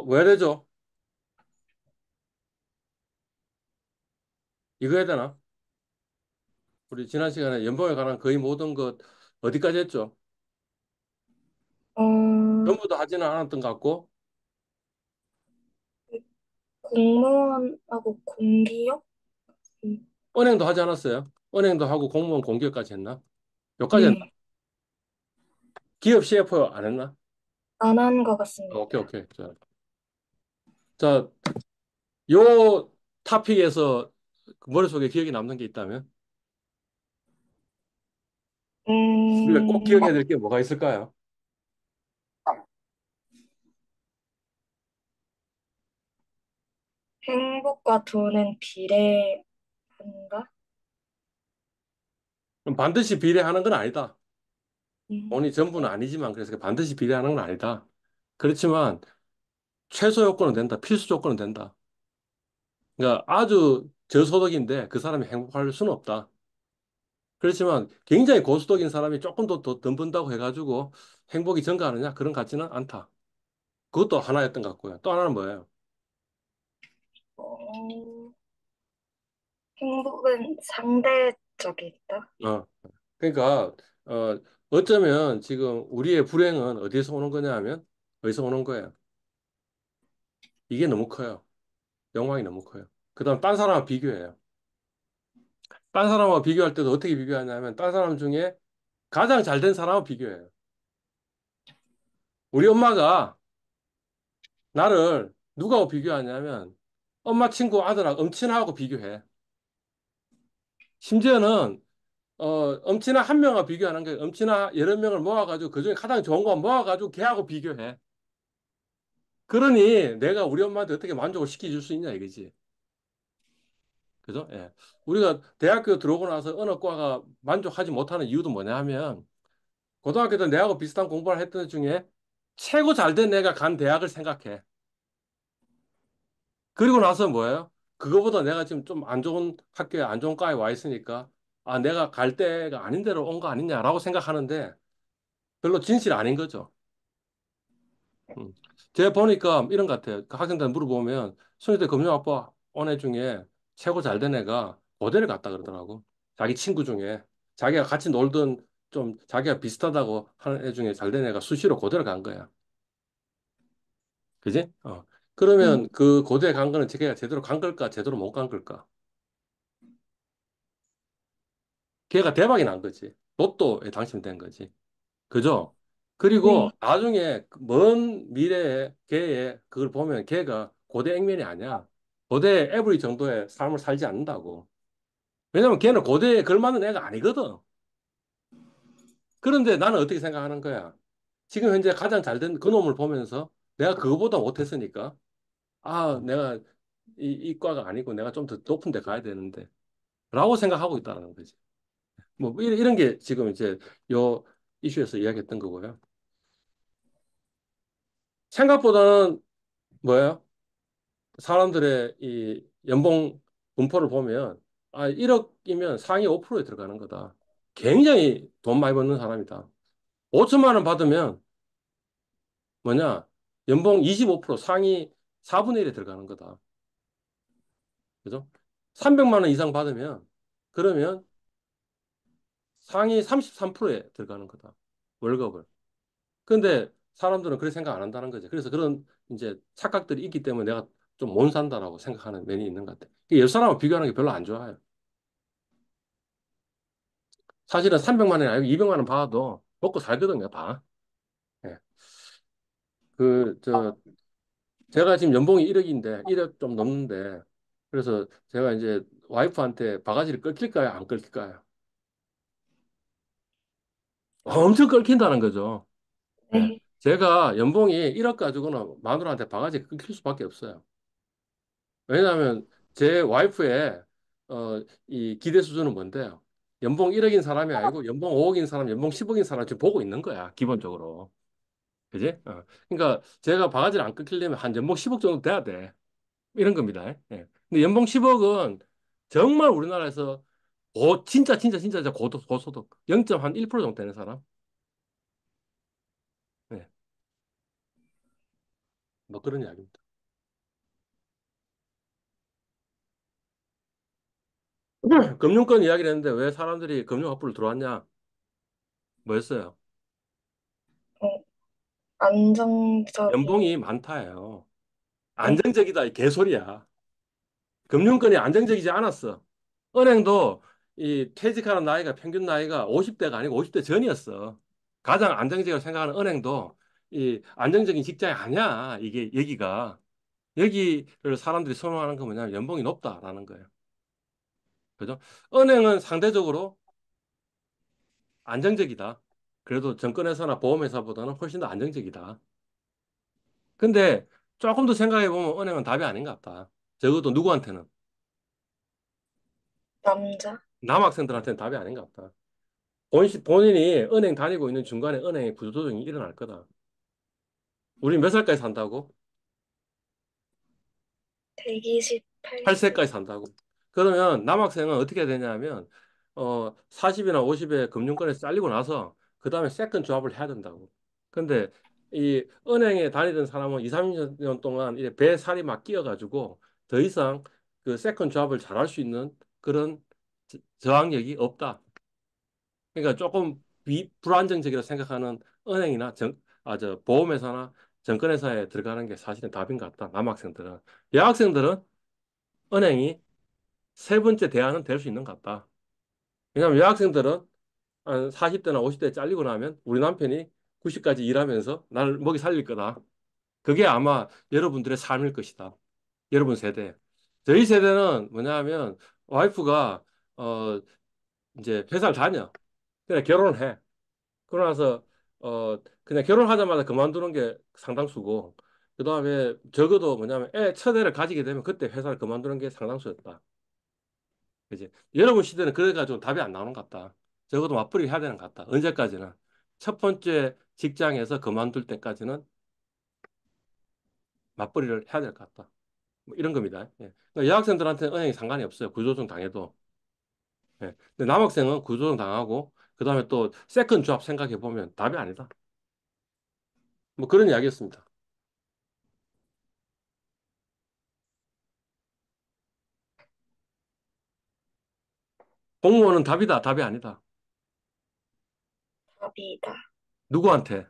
왜 되죠? 이거 해야 되나? 우리 지난 시간에 연봉에 관한 거의 모든 것 어디까지 했죠? 어, 전부 다 하지는 않았던 것 같고, 공무원하고 공기업? 음, 은행도 하지 않았어요? 은행도 하고 공무원 공기업까지 했나? 여기까지 했나? 네, 기업 CFO 안 했나? 안 한 것 같습니다. 오케이, 오케이. 자, 요 타픽에서 그 머릿속에 기억에 남는 게 있다면? 우리가 꼭 음, 기억해야 될 게 뭐가 있을까요? 행복과 돈은 비례한가? 그럼 반드시 비례하는 건 아니다. 음, 돈이 전부는 아니지만, 그래서 반드시 비례하는 건 아니다. 그렇지만, 최소 요건은 된다. 필수 조건은 된다. 그러니까 아주 저소득인데 그 사람이 행복할 수는 없다. 그렇지만 굉장히 고소득인 사람이 조금 더 돈 번다고 해가지고 행복이 증가하느냐? 그런 것 같지는 않다. 그것도 하나였던 것 같고요. 또 하나는 뭐예요? 어, 행복은 상대적이다. 어, 그러니까 어쩌면 지금 우리의 불행은 어디에서 오는 거냐 하면 어디서 오는 거예요? 이게 너무 커요. 영광이 너무 커요. 그다음 딴 사람과 비교해요. 딴 사람과 비교할 때도 어떻게 비교하냐면 딴 사람 중에 가장 잘 된 사람과 비교해요. 우리 엄마가 나를 누가하고 비교하냐면 엄마 친구 아들하고 엄친아하고 비교해. 심지어는 엄친아 한 명하고 비교하는 게 엄친아 여러 명을 모아가지고 그중에 가장 좋은 거 모아가지고 걔하고 비교해. 그러니 내가 우리 엄마한테 어떻게 만족을 시켜줄 수 있냐 이거지. 그죠? 예. 우리가 대학교 들어오고 나서 어느 과가 만족하지 못하는 이유도 뭐냐 하면 고등학교 때 내하고 비슷한 공부를 했던 애 중에 최고 잘 된 애가 간 대학을 생각해. 그리고 나서 뭐예요? 그거보다 내가 지금 좀 안 좋은 학교에 안 좋은 과에 와 있으니까 아, 내가 갈 때가 아닌 데로 온 거 아니냐라고 생각하는데 별로 진실 아닌 거죠. 음. 제가 보니까 이런 것 같아요. 그 학생들 물어보면 순위대 금융학과 온 애 중에 최고 잘 된 애가 고대를 갔다 그러더라고. 자기 친구 중에 자기가 같이 놀던 좀 자기가 비슷하다고 하는 애 중에 잘 된 애가 수시로 고대를 간 거야. 그지? 음, 그러면 그 고대 간 거는 걔가 제대로 간 걸까? 제대로 못 간 걸까? 걔가 대박이 난 거지. 로또에 당첨된 거지. 그죠? 그리고 네. 나중에 그먼 미래에 걔의 그걸 보면 걔가 고대 액면이 아니야. 고대 에브리 정도의 삶을 살지 않는다고. 왜냐면 걔는 고대에 걸맞는 애가 아니거든. 그런데 나는 어떻게 생각하는 거야? 지금 현재 가장 잘 된 그놈을 보면서 내가 그거보다 못했으니까 아, 내가 이 과가 아니고 내가 좀 더 높은 데 가야 되는데 라고 생각하고 있다는 거지. 뭐 이런 게 지금 이제 요 이슈에서 이야기했던 거고요. 생각보다는 뭐예요? 사람들의 이 연봉 분포를 보면 아, 1억이면 상위 5%에 들어가는 거다. 굉장히 돈 많이 버는 사람이다. 5천만 원 받으면 뭐냐? 연봉 25% 상위 4분의 1에 들어가는 거다. 그죠? 300만 원 이상 받으면 그러면 상위 33%에 들어가는 거다. 월급을. 근데 사람들은 그렇게 생각 안 한다는 거죠. 그래서 그런 이제 착각들이 있기 때문에 내가 좀 못 산다라고 생각하는 면이 있는 것 같아요. 옆 사람하고 비교하는 게 별로 안 좋아요. 사실은 300만 원이 아니고 200만 원 받아도 먹고 살거든요, 다. 예. 제가 지금 연봉이 1억인데, 1억 좀 넘는데, 그래서 제가 이제 와이프한테 바가지를 긁힐까요? 안 긁힐까요? 엄청 긁힌다는 거죠. 예. 네. 제가 연봉이 1억 가지고는 마누라한테 바가지 긁힐 수밖에 없어요. 왜냐하면 제 와이프의 이 기대 수준은 뭔데요? 연봉 1억인 사람이 아니고 연봉 5억인 사람, 연봉 10억인 사람 지금 보고 있는 거야, 기본적으로. 그지? 그러니까 제가 바가지를 안 끊기려면 한 연봉 10억 정도 돼야 돼. 이런 겁니다. 예. 근데 연봉 10억은 정말 우리나라에서 진짜 고소득 0.1% 정도 되는 사람. 예. 뭐 그런 이야기입니다. 금융권 이야기를 했는데 왜 사람들이 금융학부를 들어왔냐? 뭐였어요? 어, 안정적인, 연봉이 많다예요. 네, 안정적이다, 이 개소리야. 금융권이 안정적이지 않았어. 은행도 이 퇴직하는 나이가 평균 나이가 50대가 아니고 50대 전이었어. 가장 안정적이라고 생각하는 은행도 이 안정적인 직장이 아니야. 이게 여기가. 여기를 사람들이 선호하는 건 뭐냐면 연봉이 높다라는 거예요. 그죠? 은행은 상대적으로 안정적이다. 그래도 정권회사나 보험회사보다는 훨씬 더 안정적이다. 근데 조금 더 생각해 보면 은행은 답이 아닌 것 같다. 적어도 누구한테는 남자, 남학생들한테는 답이 아닌 것 같다. 본인이 은행 다니고 있는 중간에 은행의 구조조정이 일어날 거다. 우리 몇 살까지 산다고? 128세, 8세까지 산다고. 그러면 남학생은 어떻게 해야 되냐면 40이나 50에 금융권에서 잘리고 나서 그 다음에 세컨 잡을 해야 된다고. 근데 이 은행에 다니던 사람은 2, 30년 동안 이제 배살이 막 끼어가지고 더 이상 그 세컨 잡을 잘할 수 있는 그런 저항력이 없다. 그러니까 조금 불안정적이라고 생각하는 은행이나 저 보험회사나 정권회사에 들어가는 게 사실은 답인 것 같다. 남학생들은. 여학생들은 은행이 세 번째 대안은 될 수 있는 것 같다. 왜냐하면 여학생들은 한 40대나 50대 잘리고 나면 우리 남편이 90까지 일하면서 나를 먹이 살릴 거다. 그게 아마 여러분들의 삶일 것이다. 여러분 세대. 저희 세대는 뭐냐 하면 와이프가 어 이제 회사를 다녀. 그냥 결혼을 해. 그러고 나서 그냥 결혼하자마자 그만두는 게 상당수고 그다음에 적어도 뭐냐면 첫 애를 가지게 되면 그때 회사를 그만두는 게 상당수였다. 그지? 여러분 시대는 그래가지고 답이 안 나오는 것 같다. 적어도 맞벌이 해야 되는 것 같다. 언제까지는 첫 번째 직장에서 그만둘 때까지는 맞벌이를 해야 될 것 같다. 뭐 이런 겁니다. 예. 그러니까 여학생들한테는 은행이 상관이 없어요. 구조조정 당해도. 예. 근데 남학생은 구조조정 당하고 그다음에 또 세컨 잡 생각해 보면 답이 아니다. 뭐 그런 이야기였습니다. 공무원은 답이다. 답이 아니다. 답이다. 누구한테?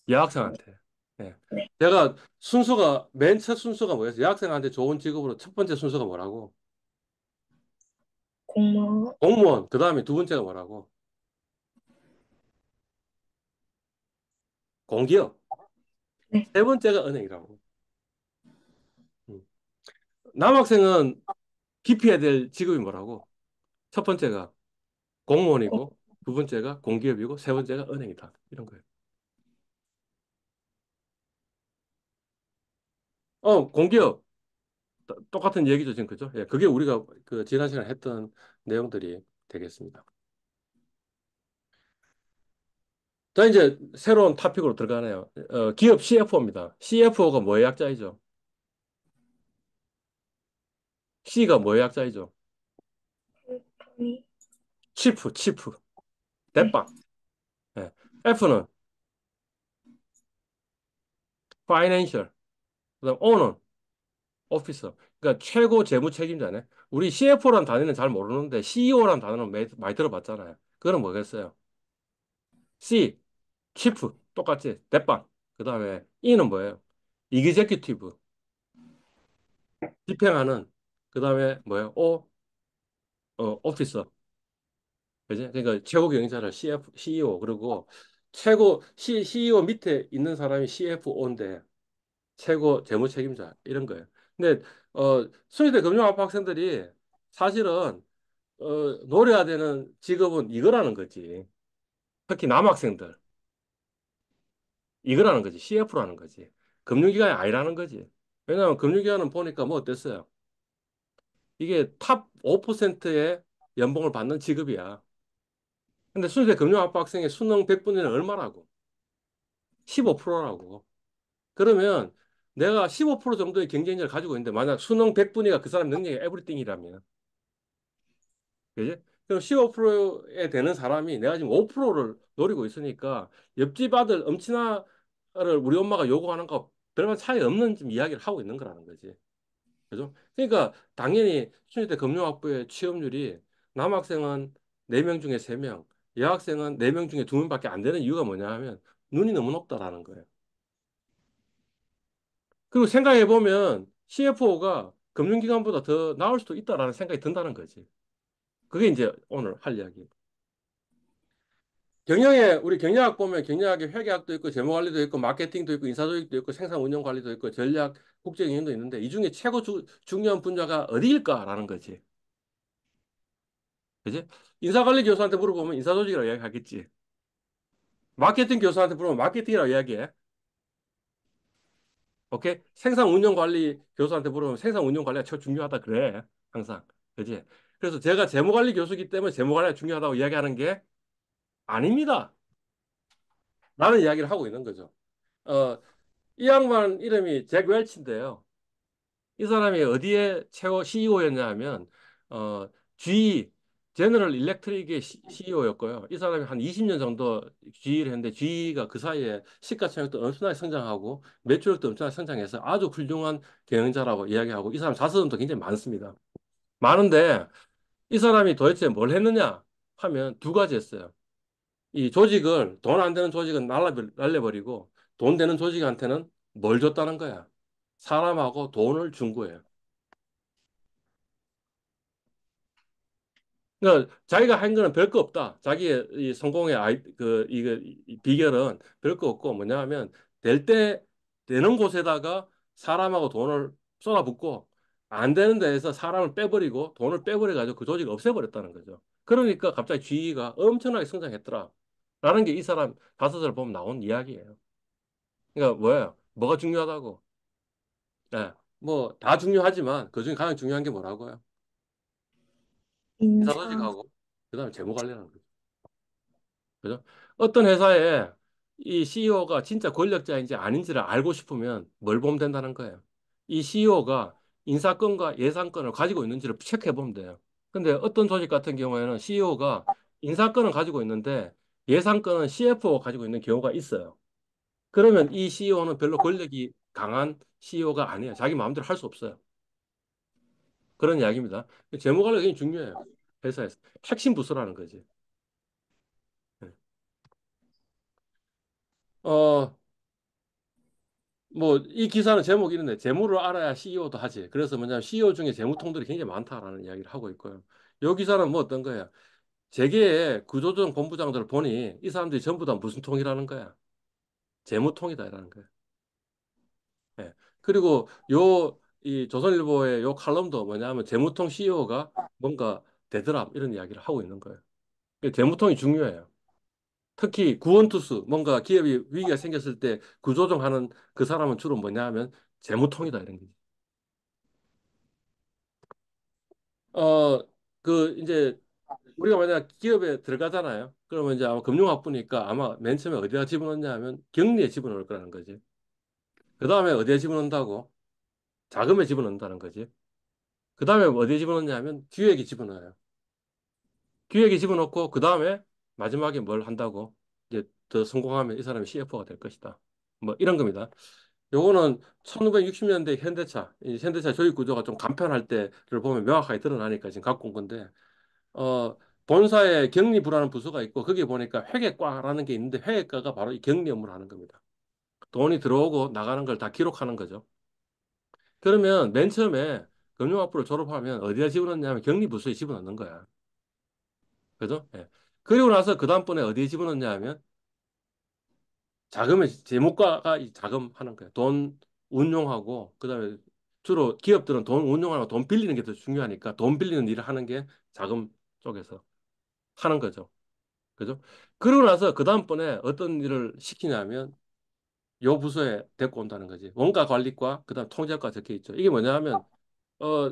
여학생한테. 예. 네, 제가 순서가 맨 첫 순서가 뭐였어요? 여학생한테 좋은 직업으로 첫 번째 순서가 뭐라고? 공무원, 공무원. 그 다음에 두 번째가 뭐라고? 공기업. 네, 세 번째가 은행이라고. 음. 남학생은 기피해야 될 직업이 뭐라고? 첫 번째가 공, 공무원이고, 두 번째가 공기업이고, 세 번째가 은행이다. 이런 거예요. 공기업. 똑같은 얘기죠, 지금 그죠? 예, 그게 우리가 그 지난 시간에 했던 내용들이 되겠습니다. 자, 이제 새로운 토픽으로 들어가네요. 기업 CFO입니다. CFO가 뭐의 약자이죠? C가 뭐의 약자이죠? 컴퍼니, 치프, 네, 대빵. 예. F는 파이낸셜, 그다음 O는 오피서. 그러니까 최고 재무 책임자네. 우리 CFO란 단어는 잘 모르는데 CEO란 단어는 많이 들어봤잖아요. 그거는 뭐겠어요? C, 치프, 똑같지? 대빵. 그다음에 E는 뭐예요? 이그제큐티브, 집행하는. 그다음에 뭐예요? O, 오피서. 그지? 그러니까 최고 경영자를 CEO 그리고 최고 CEO 밑에 있는 사람이 CFO인데 최고 재무 책임자 이런 거예요. 근데 수의대 금융학부 학생들이 사실은 노려야 되는 직업은 이거라는 거지. 특히 남학생들 이거라는 거지. CF라는 거지. 금융기관이 아니라는 거지. 왜냐하면 금융기관은 보니까 뭐 어땠어요? 이게 탑 5%의 연봉을 받는 직업이야. 근데 수의대 금융학부 학생의 수능 100분위는 얼마라고? 15%라고. 그러면 내가 15% 정도의 경쟁력을 가지고 있는데 만약 수능 100분위가 그 사람 능력이 에브리띵이라면 그지? 그럼 15%에 되는 사람이 내가 지금 5%를 노리고 있으니까 옆집 아들 엄친아 우리 엄마가 요구하는 거 별반 차이 없는 좀 이야기를 하고 있는 거라는 거지. 그죠? 그러니까 당연히 순위대 금융학부의 취업률이 남학생은 4명 중에 3명, 여학생은 4명 중에 2명밖에 안 되는 이유가 뭐냐 하면 눈이 너무 높다라는 거예요. 그리고 생각해 보면 CFO가 금융기관보다 더 나을 수도 있다라는 생각이 든다는 거지. 그게 이제 오늘 할 이야기. 우리 경영학 보면 경영학에 회계학도 있고 재무관리도 있고 마케팅도 있고 인사조직도 있고 생산운영관리도 있고 전략, 국제경영도 있는데 이 중에 최고 중요한 분야가 어디일까라는 거지. 그지? 인사관리 교수한테 물어보면 인사조직이라고 이야기하겠지. 마케팅 교수한테 물어보면 마케팅이라고 이야기해. 오케이? 생산운영관리 교수한테 물어보면 생산운영관리가 최고 중요하다 그래. 항상. 그지? 그래서 제가 재무관리 교수이기 때문에 재무관리가 중요하다고 이야기하는 게 아닙니다. 라는 이야기를 하고 있는 거죠. 어, 이 양반 이름이 잭 웰치인데요. 이 사람이 어디에 최고 CEO였냐 하면 GE 제너럴 일렉트릭의 CEO였고요. 이 사람이 한 20년 정도 GE를 했는데 GE가 그 사이에 시가총액도 엄청나게 성장하고 매출액도 엄청나게 성장해서 아주 훌륭한 경영자라고 이야기하고 이 사람 자서전도 굉장히 많습니다. 많은데 이 사람이 도대체 뭘 했느냐 하면 두 가지 했어요. 이 조직을 돈 안 되는 조직은 날려버리고 돈 되는 조직한테는 뭘 줬다는 거야. 사람하고 돈을 준 거예요. 그러니까 자기가 한 거는 별거 없다. 자기의 이 성공의 이 비결은 별거 없고 뭐냐 하면 될 때 되는 곳에다가 사람하고 돈을 쏟아붓고 안 되는 데에서 사람을 빼버리고 돈을 빼버려 가지고 그 조직을 없애버렸다는 거죠. 그러니까 갑자기 GE가 엄청나게 성장했더라. 라는 게 이 사람 다섯을 보면 나온 이야기예요. 그러니까 뭐예요? 뭐가 중요하다고? 예. 뭐 다 중요하지만 그중에 가장 중요한 게 뭐라고요? 인사. 인사조직하고 그다음에 재무 관리라는 거죠. 그죠? 어떤 회사에 이 CEO가 진짜 권력자인지 아닌지를 알고 싶으면 뭘 보면 된다는 거예요. 이 CEO가 인사권과 예산권을 가지고 있는지를 체크해 보면 돼요. 근데 어떤 조직 같은 경우에는 CEO가 인사권을 가지고 있는데 예산권은 CFO가 가지고 있는 경우가 있어요. 그러면 이 CEO는 별로 권력이 강한 CEO가 아니에요. 자기 마음대로 할 수 없어요. 그런 이야기입니다. 재무 관리가 굉장히 중요해요. 회사에서. 핵심 부서라는 거지. 네. 어, 뭐, 이 기사는 제목이 있는데, 재무를 알아야 CEO도 하지. 그래서 뭐냐면, CEO 중에 재무통들이 굉장히 많다라는 이야기를 하고 있고요. 이 기사는 뭐 어떤 거야? 재계의 구조조정 본부장들을 보니, 이 사람들이 전부 다 무슨 통이라는 거야? 재무통이다라는 거야. 예. 그리고 이 조선일보의 요 칼럼도 뭐냐면, 재무통 CEO가 뭔가 되더라, 이런 이야기를 하고 있는 거예요. 재무통이 중요해요. 특히 구원투수, 뭔가 기업이 위기가 생겼을 때 구조정하는 그 사람은 주로 뭐냐 하면, 재무통이다, 이런 게. 어, 이제, 우리가 만약 기업에 들어가잖아요. 그러면 이제 아마 금융학부니까 아마 맨 처음에 어디다 집어넣냐 하면 경리에 집어넣을 거라는 거지. 그 다음에 어디에 집어넣는다고? 자금에 집어넣는다는 거지. 그 다음에 어디에 집어넣냐 하면 기획에 집어넣어요. 기획에 집어넣고 그 다음에 마지막에 뭘 한다고? 이제 더 성공하면 이 사람이 CFO가 될 것이다. 뭐 이런 겁니다. 요거는 1960년대 현대차, 이 현대차 조직 구조가 좀 간편할 때를 보면 명확하게 드러나니까 지금 갖고 온 건데 어, 본사에 격리부라는 부서가 있고 거기 보니까 회계과라는 게 있는데 회계과가 바로 이 격리 업무를 하는 겁니다. 돈이 들어오고 나가는 걸 다 기록하는 거죠. 그러면 맨 처음에 금융학부를 졸업하면 어디다 집어넣냐면 격리부서에 집어넣는 거야. 그죠? 예. 그리고 나서 그 다음번에 어디에 집어넣냐 하면 재무과가 이 자금하는 거야. 돈 운용하고 그다음에 주로 기업들은 돈 운용하고 돈 빌리는 게 더 중요하니까 돈 빌리는 일을 하는 게 자금 쪽에서 하는 거죠. 그죠? 그러고 나서 그 다음번에 어떤 일을 시키냐면 요 부서에 데리고 온다는 거지. 원가 관리과, 그다음 통제과 적혀 있죠. 이게 뭐냐 하면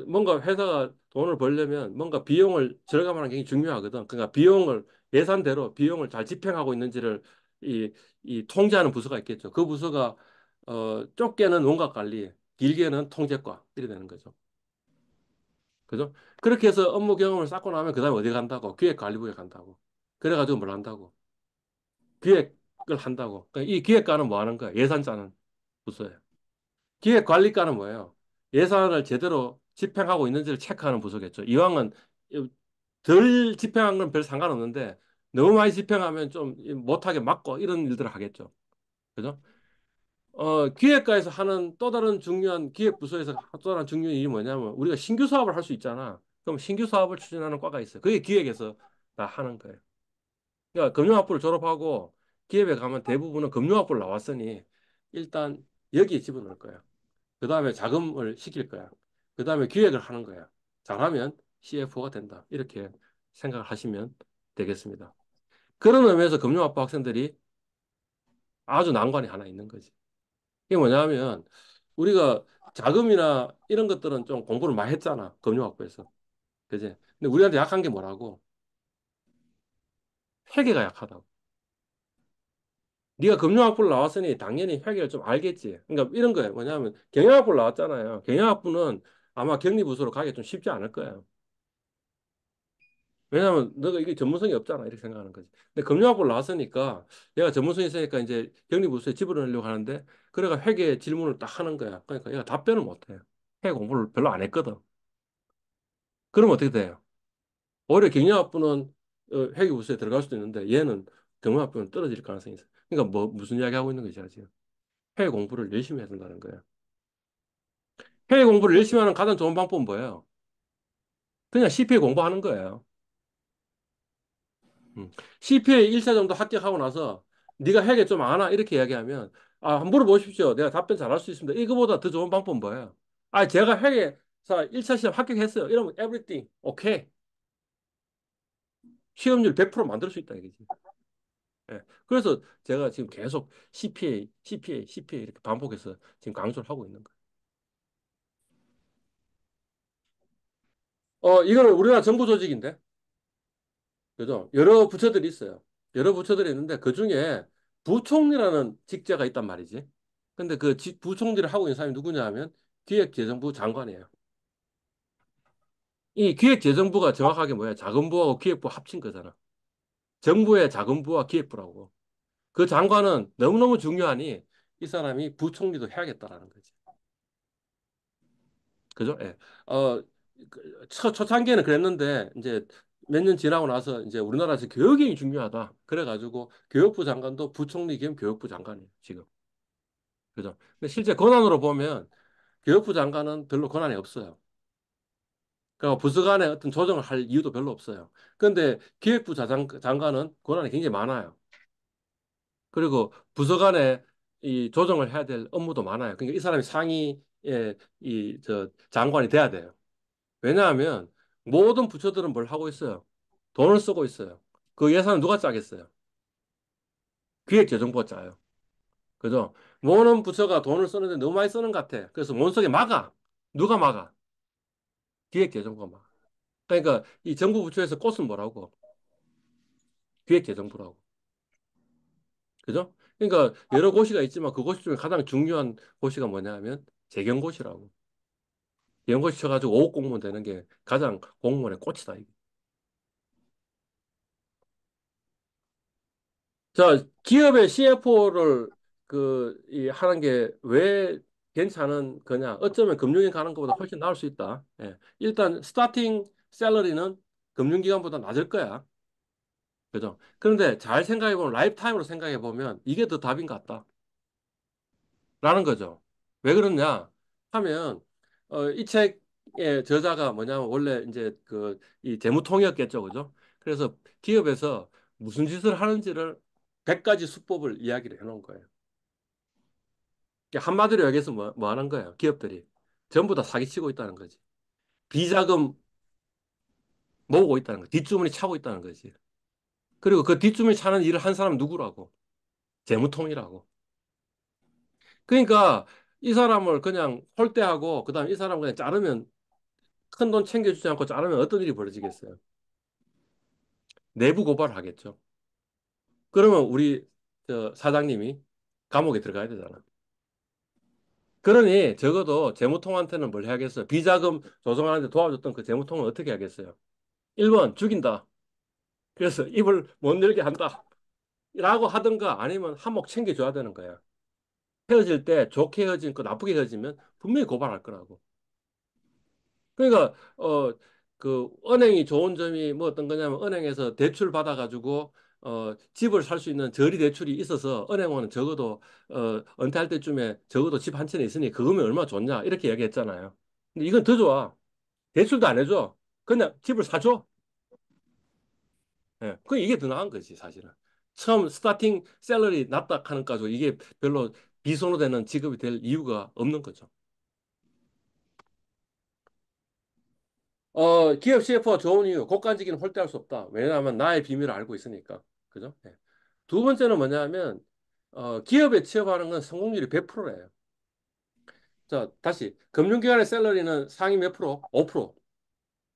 뭔가 회사가 돈을 벌려면 뭔가 비용을 절감하는 게 굉장히 중요하거든. 그러니까 예산대로 비용을 잘 집행하고 있는지를 이, 이 통제하는 부서가 있겠죠. 그 부서가 좁게는 원가 관리, 길게는 통제과 이래 되는 거죠. 그죠? 그렇게 해서 업무 경험을 쌓고 나면 그다음에 어디 간다고? 기획관리부에 간다고. 그래가지고 뭘 한다고? 기획 한다고. 그러니까 이 기획관은 뭐 하는 거야? 예산 짜는 부서예요. 기획관리관은 뭐예요? 예산을 제대로 집행하고 있는지를 체크하는 부서겠죠. 이왕은 덜 집행한 건 별 상관없는데 너무 많이 집행하면 좀 못하게 막고 이런 일들을 하겠죠. 그죠? 기획과에서 하는 또 다른 중요한 기획부서에서 또 다른 중요한 일이 뭐냐면 우리가 신규 사업을 할 수 있잖아. 그럼 신규 사업을 추진하는 과가 있어요. 그게 기획에서 다 하는 거예요. 그러니까 금융학부를 졸업하고 기업에 가면 대부분은 금융학부를 나왔으니 일단 여기에 집어넣을 거예요. 그 다음에 자금을 시킬 거야. 그 다음에 기획을 하는 거야. 잘하면 CFO가 된다. 이렇게 생각을 하시면 되겠습니다. 그런 의미에서 금융학부 학생들이 아주 난관이 하나 있는 거지. 이게 뭐냐면 우리가 자금이나 이런 것들은 좀 공부를 많이 했잖아. 금융학부에서. 그지? 근데 우리한테 약한 게 뭐라고? 회계가 약하다고. 네가 금융학부를 나왔으니 당연히 회계를 좀 알겠지. 그러니까 이런 거예요. 뭐냐면 경영학부를 나왔잖아요. 경영학부는 아마 격리부서로 가기 좀 쉽지 않을 거예요. 왜냐하면 너가 이게 전문성이 없잖아. 이렇게 생각하는 거지. 근데 금융학부를 나왔으니까 얘가 전문성이 있으니까 이제 격리부서에 집어넣으려고 하는데 그래가 회계 질문을 딱 하는 거야. 그러니까 얘가 답변을 못 해요. 회계 공부를 별로 안 했거든. 그러면 어떻게 돼요? 오히려 경영학부는 회계부서에 들어갈 수도 있는데 얘는 경영학부는 떨어질 가능성이 있어요. 그러니까 뭐 무슨 이야기 하고 있는 거지 지금? 회계 공부를 열심히 해야 된다는 거예요. 회계 공부를 열심히 하는 가장 좋은 방법은 뭐예요? 그냥 CPA 공부하는 거예요. CPA 1차 정도 합격하고 나서 네가 회계 좀 아나? 이렇게 이야기하면 아, 한번 물어보십시오. 내가 답변 잘할 수 있습니다. 이거보다 더 좋은 방법은 뭐예요? 아, 제가 회계사 1차 시험 합격했어요. 이러면 everything 오케이. 시험률 100% 만들 수 있다 이거지. 예. 그래서 제가 지금 계속 CPA, CPA, CPA 이렇게 반복해서 지금 강조를 하고 있는 거예요. 이거는 우리나라 정부 조직인데, 그죠? 여러 부처들이 있어요. 여러 부처들이 있는데 그 중에 부총리라는 직제가 있단 말이지. 근데 그 부총리를 하고 있는 사람이 누구냐 하면 기획재정부 장관이에요. 이 기획재정부가 정확하게 뭐야? 자금부하고 기획부 합친 거잖아. 정부의 자금부와 기획부라고. 그 장관은 너무너무 중요하니 이 사람이 부총리도 해야겠다라는 거지. 그죠? 예. 초창기에는 그랬는데, 이제 몇 년 지나고 나서 이제 우리나라에서 교육이 중요하다. 그래가지고 교육부 장관도 부총리 겸 교육부 장관이에요, 지금. 그죠? 근데 실제 권한으로 보면 교육부 장관은 별로 권한이 없어요. 그러니까 부서 간에 어떤 조정을 할 이유도 별로 없어요. 그런데 기획부 장관은 권한이 굉장히 많아요. 그리고 부서 간에 이 조정을 해야 될 업무도 많아요. 그러니까 이 사람이 상위의 장관이 돼야 돼요. 왜냐하면 모든 부처들은 뭘 하고 있어요? 돈을 쓰고 있어요. 그 예산을 누가 짜겠어요? 기획재정부가 짜요. 그죠? 모든 부처가 돈을 쓰는데 너무 많이 쓰는 것 같아. 그래서 못 쓰게 막아. 누가 막아? 기획재정부가 막아. 그러니까 이 정부 부처에서 꽃은 뭐라고? 기획재정부라고. 그죠? 그러니까 여러 고시가 있지만 그 고시 중에 가장 중요한 고시가 뭐냐 하면 재경고시라고. 연고시 쳐가지고 5급 공무원 되는 게 가장 공무원의 꽃이다. 이게. 자, 기업의 CFO를 하는 게 왜 괜찮은 거냐? 어쩌면 금융인 가는 것보다 훨씬 나을 수 있다. 예. 일단 스타팅 샐러리는 금융기관보다 낮을 거야. 그죠? 그런데 잘 생각해 보면 라이프 타임으로 생각해 보면 이게 더 답인 것 같다. 라는 거죠. 왜 그러냐 하면 이 책의 저자가 뭐냐면 원래 이제 이 재무통이었겠죠. 그죠? 그래서 기업에서 무슨 짓을 하는지를 100가지 수법을 이야기를 해놓은 거예요. 한마디로 얘기해서 뭐 하는 거예요? 기업들이 전부 다 사기치고 있다는 거지. 비자금 모으고 있다는 거. 뒷주머니 차고 있다는 거지. 그리고 그 뒷주머니 차는 일을 한 사람은 누구라고? 재무통이라고. 그러니까 이 사람을 그냥 홀대하고 그다음에 이 사람 그냥 자르면 큰 돈 챙겨주지 않고 자르면 어떤 일이 벌어지겠어요? 내부 고발을 하겠죠. 그러면 우리 사장님이 감옥에 들어가야 되잖아. 그러니 적어도 재무통한테는 뭘 해야겠어요? 비자금 조성하는데 도와줬던 그 재무통은 어떻게 하겠어요? 1번 죽인다. 그래서 입을 못 열게 한다. 라고 하든가 아니면 한몫 챙겨줘야 되는 거야. 헤어질 때 좋게 헤어진 거 나쁘게 헤어지면 분명히 고발할 거라고. 그러니까 그 은행이 좋은 점이 뭐 어떤 거냐면 은행에서 대출 받아가지고 집을 살 수 있는 저리 대출이 있어서 은행원은 적어도 은퇴할 때쯤에 적어도 집 한 채는 있으니 그거면 얼마나 좋냐 이렇게 얘기했잖아요. 근데 이건 더 좋아. 대출도 안 해줘. 그냥 집을 사줘. 예. 그 이게 더 나은 거지 사실은. 처음 스타팅 셀러리 낮다 하는 가지고 이게 별로 비선호되는 직업이 될 이유가 없는 거죠. 기업 CFO가 좋은 이유, 고관직기는 홀대할 수 없다. 왜냐하면 나의 비밀을 알고 있으니까. 그죠? 예. 두 번째는 뭐냐면, 기업에 취업하는 건 성공률이 100%예요. 자, 다시. 금융기관의 샐러리는 상위 몇 프로? 5%.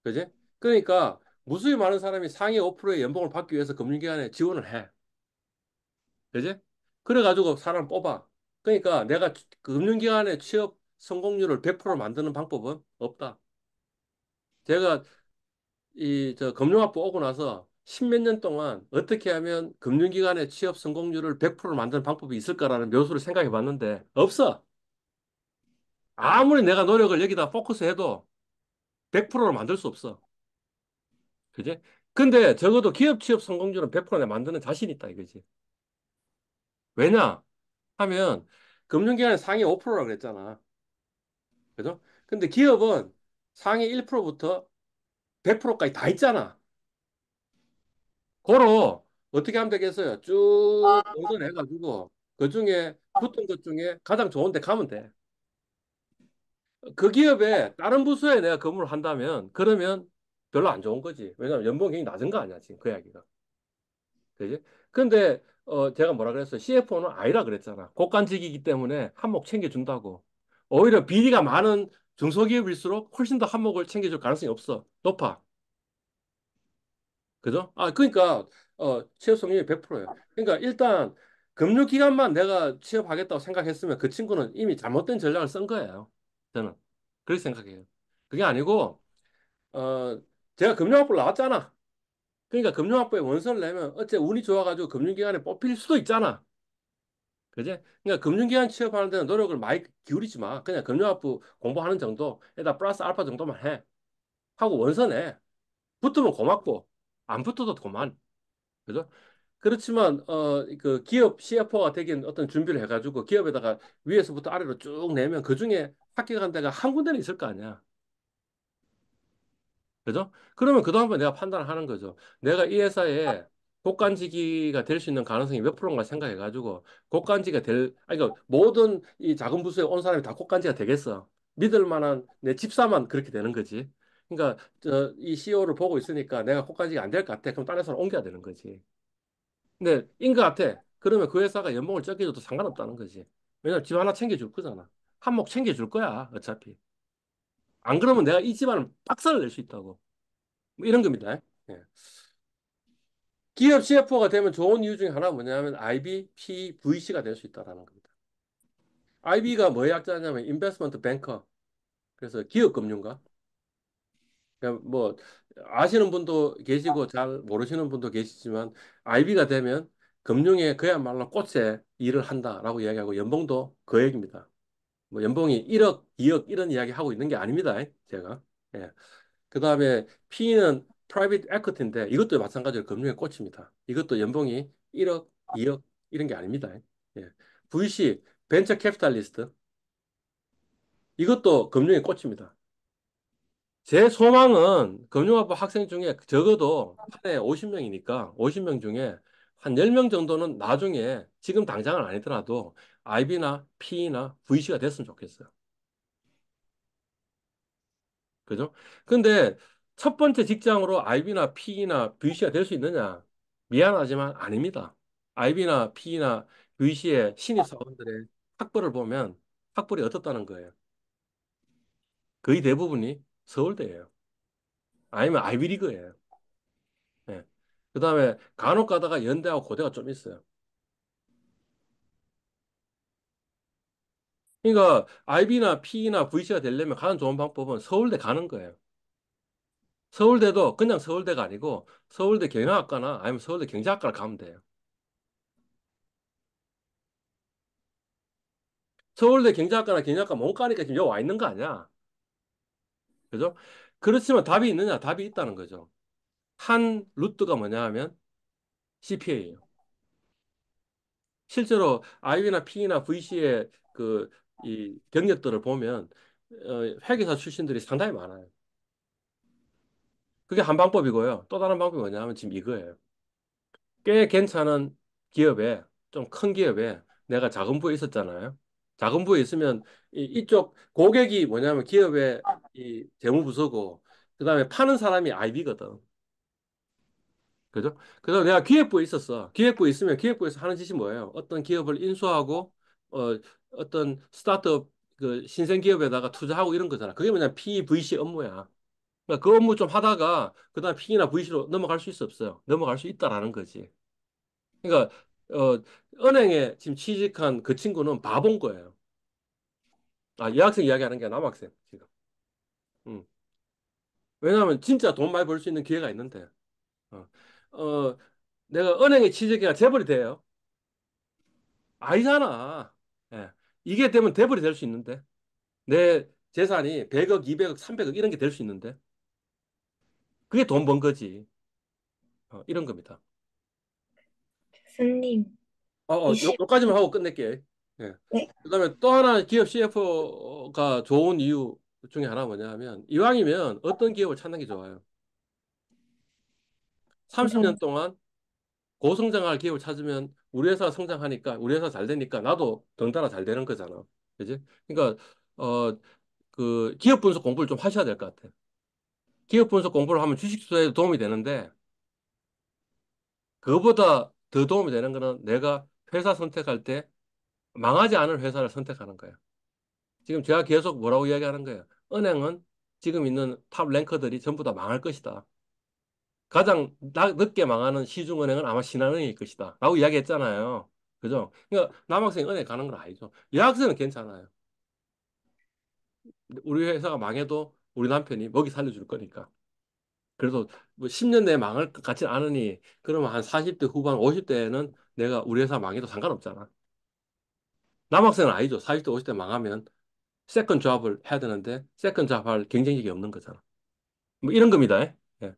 그지? 그러니까, 무수히 많은 사람이 상위 5%의 연봉을 받기 위해서 금융기관에 지원을 해. 그지? 그래가지고 사람 뽑아. 그러니까 내가 금융기관의 취업 성공률을 100% 만드는 방법은 없다. 제가 이 저 금융학부 오고 나서 십몇 년 동안 어떻게 하면 금융기관의 취업 성공률을 100% 만드는 방법이 있을까라는 묘수를 생각해 봤는데 없어. 아무리 내가 노력을 여기다 포커스해도 100%를 만들 수 없어. 그지? 근데 적어도 기업 취업 성공률은 100% 내가 만드는 자신 있다 이거지. 왜냐? 하면 금융기관은 상위 5%라고 그랬잖아. 그죠? 근데 기업은 상위 1%부터 100%까지 다 있잖아. 고로 어떻게 하면 되겠어요? 쭉 동선해가지고 그 중에 붙은 것 중에 가장 좋은 데 가면 돼. 그 기업에 다른 부서에 내가 근무를 한다면 그러면 별로 안 좋은 거지. 왜냐면 연봉이 굉장히 낮은 거 아니야, 지금 그 이야기가. 그지? 근데 제가 뭐라 그랬어요? CFO는 아니라 그랬잖아. 고관직이기 때문에 한몫 챙겨준다고. 오히려 비리가 많은 중소기업일수록 훨씬 더 한몫을 챙겨줄 가능성이 없어. 높아. 그죠? 그러니까, 취업 성률이 100%예요. 그러니까, 일단, 금융기관만 내가 취업하겠다고 생각했으면 그 친구는 이미 잘못된 전략을 쓴 거예요. 저는. 그렇게 생각해요. 그게 아니고, 어, 제가 금융학부를 나왔잖아. 그러니까 금융학부에 원서를 내면 어째 운이 좋아가지고 금융기관에 뽑힐 수도 있잖아. 그지? 그러니까 금융기관 취업하는 데는 노력을 많이 기울이지 마. 그냥 금융학부 공부하는 정도에다 플러스 알파 정도만 해. 하고 원서 내. 붙으면 고맙고, 안 붙어도 그만. 그죠? 그렇지만 그 기업 CFO가 되긴 어떤 준비를 해가지고 기업에다가 위에서부터 아래로 쭉 내면 그중에 합격한 데가 한 군데는 있을 거 아니야. 그죠? 그러면 그다음에 내가 판단을 하는 거죠. 내가 이 회사에 국간직이가 될 수 있는 가능성이 몇 프로인가 생각해가지고 국간지가 그러니까 모든 이 작은 부서에 온 사람이 다 국간지가 되겠어. 믿을 만한 내 집사만 그렇게 되는 거지. 그러니까 이 CEO를 보고 있으니까 내가 국간지가 안 될 것 같아. 그럼 다른 회사로 옮겨야 되는 거지. 근데 인 것 같아. 그러면 그 회사가 연봉을 적게 줘도 상관없다는 거지. 왜냐면 집 하나 챙겨줄 거잖아. 한몫 챙겨줄 거야, 어차피. 안 그러면 내가 이 집안을 박살을 낼 수 있다고. 뭐 이런 겁니다. 예. 기업 CFO가 되면 좋은 이유 중에 하나가 뭐냐면 IB, PVC가 될 수 있다라는 겁니다. IB가 뭐의 약자냐면 인베스트먼트 뱅커. 그래서 기업 금융가. 그러니까 뭐 아시는 분도 계시고 잘 모르시는 분도 계시지만 IB가 되면 금융에 그야말로 꽃에 일을 한다라고 이야기하고 연봉도 그 얘기입니다. 뭐 연봉이 1억, 2억 이런 이야기 하고 있는 게 아닙니다. 제가. 예. 그다음에 P는 프라이빗 에쿼티인데 이것도 마찬가지로 금융의 꽃입니다. 이것도 연봉이 1억, 2억 이런 게 아닙니다. 예. VC 벤처 캐피탈리스트 이것도 금융의 꽃입니다. 제 소망은 금융학부 학생 중에 적어도 한 해 50명이니까 50명 중에 한 10명 정도는 나중에 지금 당장은 아니더라도 IB나 P나 VC가 됐으면 좋겠어요. 그죠? 근데 첫 번째 직장으로 IB나 P나 VC가 될 수 있느냐? 미안하지만 아닙니다. IB나 P나 VC의 신입사원들의 학벌을 보면 학벌이 어떻다는 거예요. 거의 대부분이 서울대예요. 아니면 아이비리그예요. 예. 그다음에 간혹 가다가 연대하고 고대가 좀 있어요. 그러니까 IB나 P나 VC가 되려면 가장 좋은 방법은 서울대 가는 거예요. 서울대도 그냥 서울대가 아니고 서울대 경영학과나 아니면 서울대 경제학과를 가면 돼요. 서울대 경제학과나 경영학과 못 가니까 지금 여기 와 있는 거 아니야. 그죠? 그렇지만 답이 있느냐? 답이 있다는 거죠. 한 루트가 뭐냐 하면 CPA예요. 실제로 IB나 P나 VC의 그 이 경력들을 보면 회계사 출신들이 상당히 많아요. 그게 한 방법이고요. 또 다른 방법이 뭐냐 하면 지금 이거예요. 꽤 괜찮은 기업에, 좀 큰 기업에 내가 작은 부에 있었잖아요. 작은 부에 있으면 이쪽 고객이 뭐냐면 기업의 이 재무부서고, 그다음에 파는 사람이 IB거든. 그죠? 그래서 내가 기획부에 있었어. 기획부에 있으면 기획부에서 하는 짓이 뭐예요? 어떤 기업을 인수하고, 어떤 스타트업 그 신생 기업에다가 투자하고 이런 거잖아. 그게 뭐냐 PVC 업무야. 그러니까 그 업무 좀 하다가 그다음 P나 VC로 넘어갈 수 있어 없어요? 넘어갈 수 있다라는 거지. 그러니까 은행에 지금 취직한 그 친구는 바본 거예요. 아, 여학생 이야기하는 게 남학생 지금. 음. 왜냐하면 진짜 돈 많이 벌 수 있는 기회가 있는데. 어, 어, 내가 은행에 취직해가 재벌이 돼요. 아니잖아. 예. 이게 되면 재벌이 될 수 있는데. 내 재산이 100억, 200억, 300억 이런 게 될 수 있는데. 그게 돈 번 거지. 이런 겁니다. 교수님, 요까지만 하고 끝낼게. 예. 네, 그다음에 또 하나 기업 CFO가 좋은 이유 중에 하나 뭐냐 하면 이왕이면 어떤 기업을 찾는 게 좋아요. 30년 고성, 동안 고성장할 기업을 찾으면 우리 회사가 성장하니까 우리 회사 잘 되니까 나도 덩달아 잘 되는 거잖아. 그지? 그러니까 어 그 기업 분석 공부를 좀 하셔야 될 것 같아. 기업 분석 공부를 하면 주식 투자에 도움이 되는데 그거보다 더 도움이 되는 거는 내가 회사 선택할 때 망하지 않을 회사를 선택하는 거야. 지금 제가 계속 뭐라고 이야기하는 거예요. 은행은 지금 있는 탑 랭커들이 전부 다 망할 것이다. 가장 늦게 망하는 시중은행은 아마 신한은행일 것이다. 라고 이야기했잖아요. 그죠? 그러니까 남학생 은행 가는 건 아니죠. 여학생은 괜찮아요. 우리 회사가 망해도 우리 남편이 먹이 살려줄 거니까. 그래서 뭐 10년 내에 망할 것 같진 않으니 그러면 한 40대 후반, 50대에는 내가 우리 회사 망해도 상관없잖아. 남학생은 아니죠. 40대, 50대 망하면 세컨 잡을 해야 되는데 세컨 잡할 경쟁력이 없는 거잖아. 뭐 이런 겁니다. 예.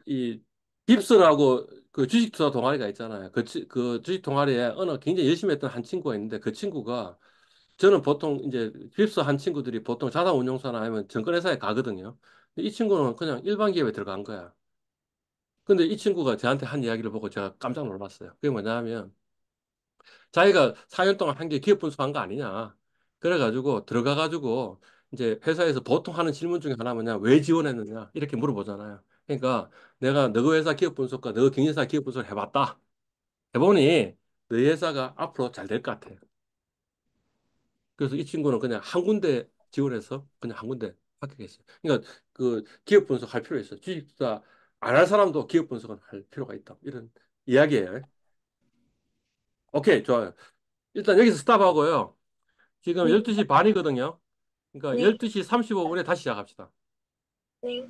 이 빕스라고 그 주식 투자 동아리가 있잖아요. 그 주식 동아리에 어느 굉장히 열심히 했던 한 친구가 있는데 그 친구가 저는 보통 이제 빕스 한 친구들이 보통 자산운용사나 아니면 증권회사에 가거든요. 근데 이 친구는 그냥 일반 기업에 들어간 거야. 근데 이 친구가 저한테 한 이야기를 보고 제가 깜짝 놀랐어요. 그게 뭐냐면 자기가 4년 동안 한 게 기업 분석한 거 아니냐. 그래가지고 들어가가지고 이제 회사에서 보통 하는 질문 중에 하나 뭐냐. 왜 지원했느냐. 이렇게 물어보잖아요. 그러니까 내가 너희 회사 기업 분석과 너희 경영사 기업 분석을 해봤다. 해보니 너희 회사가 앞으로 잘 될 것 같아. 그래서 이 친구는 그냥 한 군데 지원해서 그냥 한 군데 합격했어요. 그러니까 그 기업 분석 할 필요 있어요. 주식투자 안 할 사람도 기업 분석은 할 필요가 있다. 이런 이야기예요. 오케이, 좋아요. 일단 여기서 스탑하고요. 지금 네, 12시 반이거든요. 그러니까 네, 12시 35분에 다시 시작합시다. 네.